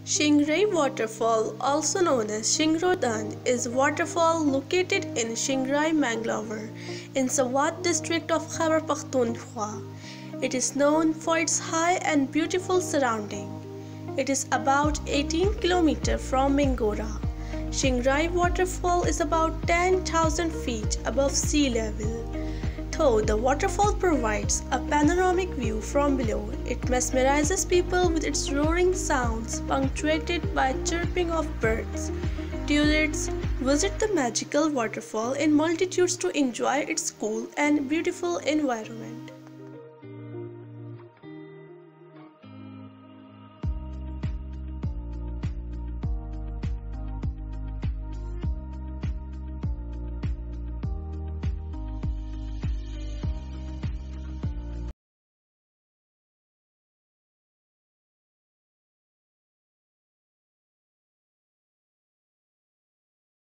Shingrai Waterfall, also known as Shingro, is a waterfall located in Shingrai, Mangalore, in Swat district of Khyber Pakhtunkhwa. It is known for its high and beautiful surrounding. It is about 18 km from Mingora. Shingrai Waterfall is about 10,000 feet above sea level. Though the waterfall provides a panoramic view from below, it mesmerizes people with its roaring sounds punctuated by chirping of birds. Tourists visit the magical waterfall in multitudes to enjoy its cool and beautiful environment.